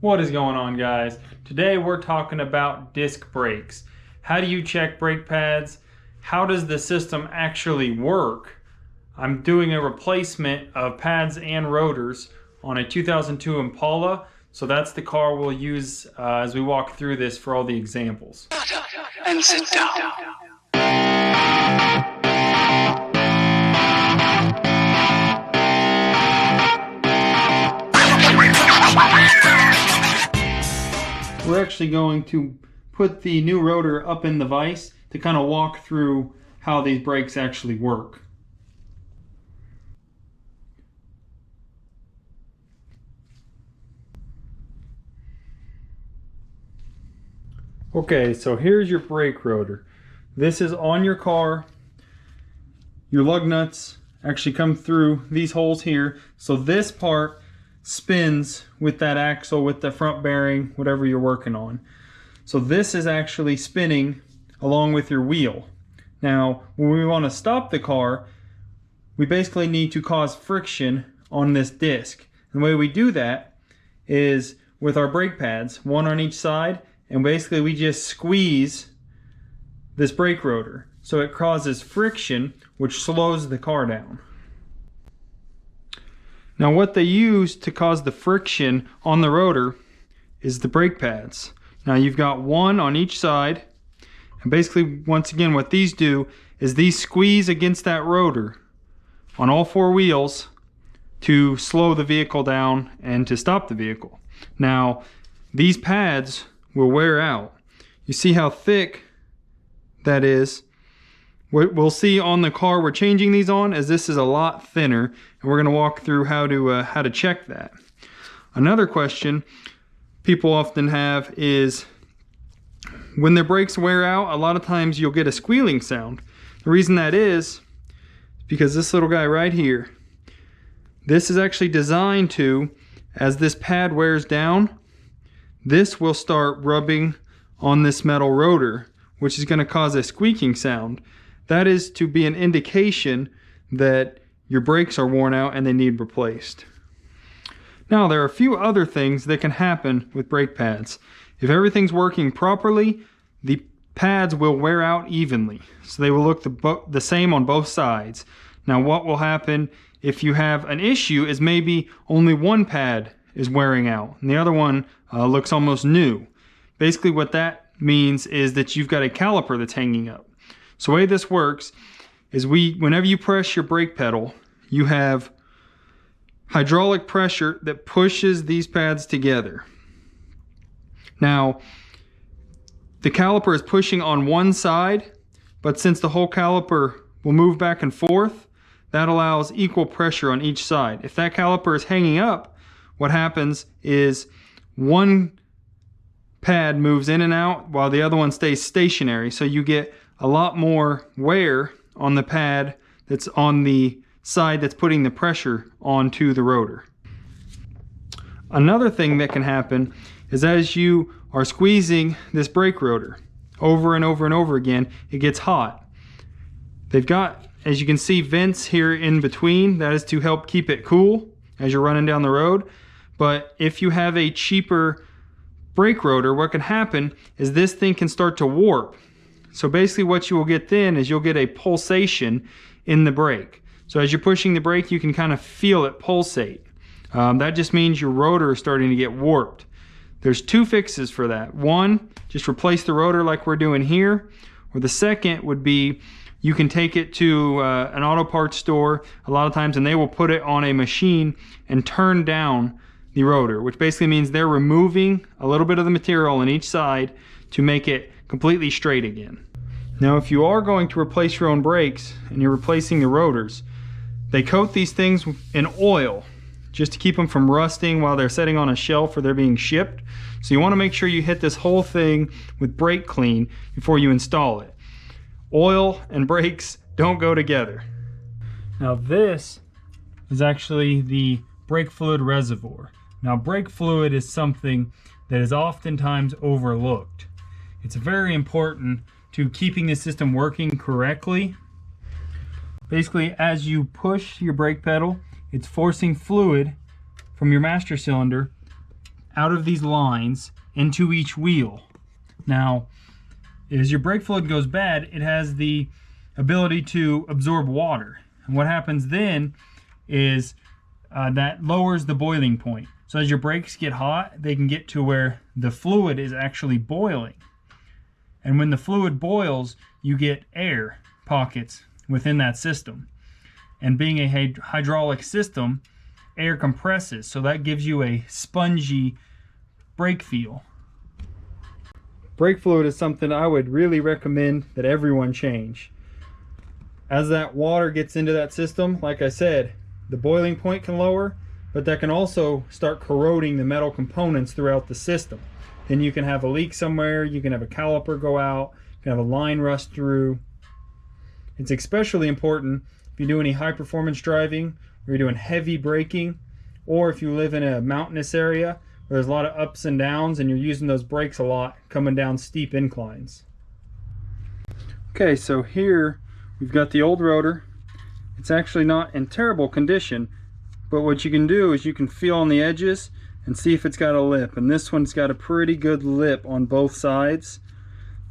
What is going on, guys? Today we're talking about disc brakes. How do you check brake pads? How does the system actually work? I'm doing a replacement of pads and rotors on a 2002 Impala, so that's the car we'll use as we walk through this for all the examples. And sit down. We're actually going to put the new rotor up in the vise to kind of walk through how these brakes actually work. Okay, so here's your brake rotor. This is on your car. Your lug nuts actually come through these holes here. So this part spins with that axle, with the front bearing, whatever you're working on. So this is actually spinning along with your wheel. Now, when we want to stop the car, we basically need to cause friction on this disc. And the way we do that is with our brake pads, one on each side, and basically we just squeeze this brake rotor. So it causes friction, which slows the car down. Now what they use to cause the friction on the rotor is the brake pads. Now you've got one on each side, and basically once again what these do is these squeeze against that rotor on all four wheels to slow the vehicle down and to stop the vehicle. Now these pads will wear out. You see how thick that is? What we'll see on the car we're changing these on is this is a lot thinner, and we're going to walk through how to check that. Another question people often have is when their brakes wear out, a lot of times you'll get a squealing sound. The reason that is because this little guy right here, this is actually designed to, as this pad wears down, this will start rubbing on this metal rotor, which is going to cause a squeaking sound. That is to be an indication that your brakes are worn out and they need replaced. Now, there are a few other things that can happen with brake pads. If everything's working properly, the pads will wear out evenly. So they will look the same on both sides. Now, what will happen if you have an issue is maybe only one pad is wearing out and the other one looks almost new. Basically what that means is that you've got a caliper that's hanging up. So the way this works is whenever you press your brake pedal, you have hydraulic pressure that pushes these pads together. Now, the caliper is pushing on one side, but since the whole caliper will move back and forth, that allows equal pressure on each side. If that caliper is hanging up, what happens is one pad moves in and out while the other one stays stationary. So you get a lot more wear on the pad that's on the side that's putting the pressure onto the rotor. Another thing that can happen is as you are squeezing this brake rotor over and over and over again, it gets hot. They've got, as you can see, vents here in between. That is to help keep it cool as you're running down the road. But if you have a cheaper brake rotor, what can happen is this thing can start to warp. So basically what you will get then is you'll get a pulsation in the brake. So as you're pushing the brake, you can kind of feel it pulsate. That just means your rotor is starting to get warped. There's two fixes for that. One, just replace the rotor like we're doing here. Or the second would be you can take it to an auto parts store a lot of times and they will put it on a machine and turn down the rotor, which basically means they're removing a little bit of the material on each side to make it completely straight again. Now, if you are going to replace your own brakes and you're replacing the rotors, they coat these things in oil just to keep them from rusting while they're sitting on a shelf or they're being shipped. So you want to make sure you hit this whole thing with brake clean before you install it. Oil and brakes don't go together. Now this is actually the brake fluid reservoir. Now brake fluid is something that is oftentimes overlooked. It's very important to keeping the system working correctly. Basically, as you push your brake pedal, it's forcing fluid from your master cylinder out of these lines into each wheel. Now, as your brake fluid goes bad, it has the ability to absorb water. And what happens then is that lowers the boiling point. So as your brakes get hot, they can get to where the fluid is actually boiling. And when the fluid boils, you get air pockets within that system. And being a hydraulic system, air compresses, so that gives you a spongy brake feel. Brake fluid is something I would really recommend that everyone change. As that water gets into that system, like I said, the boiling point can lower, but that can also start corroding the metal components throughout the system. Then you can have a leak somewhere, you can have a caliper go out, you can have a line rust through. It's especially important if you do any high performance driving, or you're doing heavy braking, or if you live in a mountainous area where there's a lot of ups and downs and you're using those brakes a lot coming down steep inclines. Okay, so here we've got the old rotor. It's actually not in terrible condition, but what you can do is you can feel on the edges and see if it's got a lip, and this one's got a pretty good lip on both sides.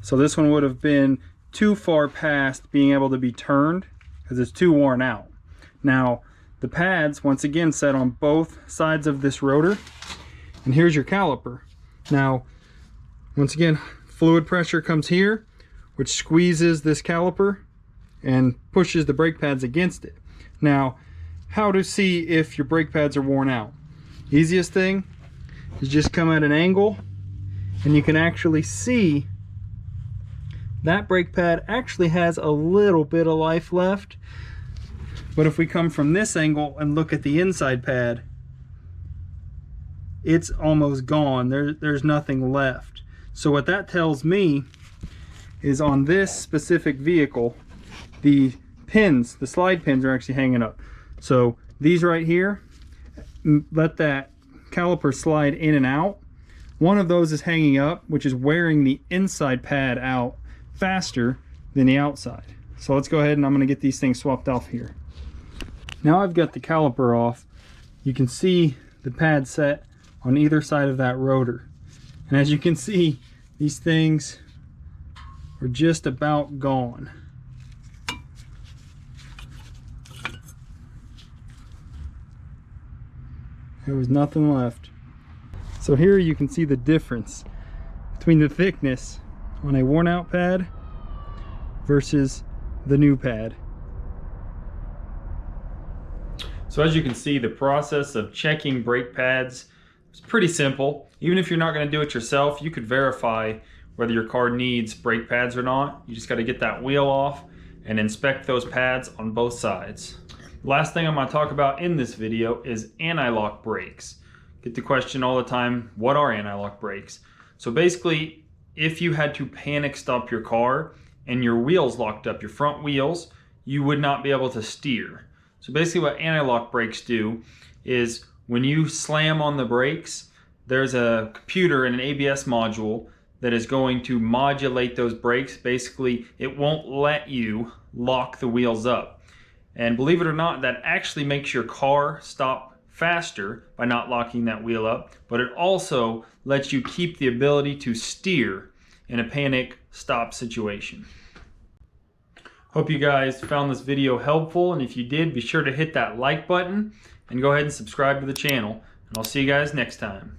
So this one would have been too far past being able to be turned because it's too worn out. Now the pads once again set on both sides of this rotor, and here's your caliper. Now once again, fluid pressure comes here, which squeezes this caliper and pushes the brake pads against it. Now, how to see if your brake pads are worn out? Easiest thing is just come at an angle, and you can actually see that brake pad actually has a little bit of life left. But if we come from this angle and look at the inside pad, it's almost gone. There's nothing left. So what that tells me is on this specific vehicle, the pins, the slide pins are actually hanging up. So these right here, let that caliper slide in and out. One of those is hanging up, which is wearing the inside pad out faster than the outside. So let's go ahead and I'm going to get these things swapped off here. Now I've got the caliper off. You can see the pad set on either side of that rotor. And as you can see, these things are just about gone. There was nothing left. So here you can see the difference between the thickness on a worn out pad versus the new pad. So as you can see, the process of checking brake pads is pretty simple. Even if you're not going to do it yourself, you could verify whether your car needs brake pads or not. You just got to get that wheel off and inspect those pads on both sides. Last thing I'm going to talk about in this video is anti-lock brakes. Get the question all the time, what are anti-lock brakes? So basically, if you had to panic stop your car and your wheels locked up, your front wheels, you would not be able to steer. So basically what anti-lock brakes do is when you slam on the brakes, there's a computer and an ABS module that is going to modulate those brakes. Basically, it won't let you lock the wheels up. And believe it or not, that actually makes your car stop faster by not locking that wheel up, but it also lets you keep the ability to steer in a panic stop situation. Hope you guys found this video helpful, and if you did, be sure to hit that like button and go ahead and subscribe to the channel, and I'll see you guys next time.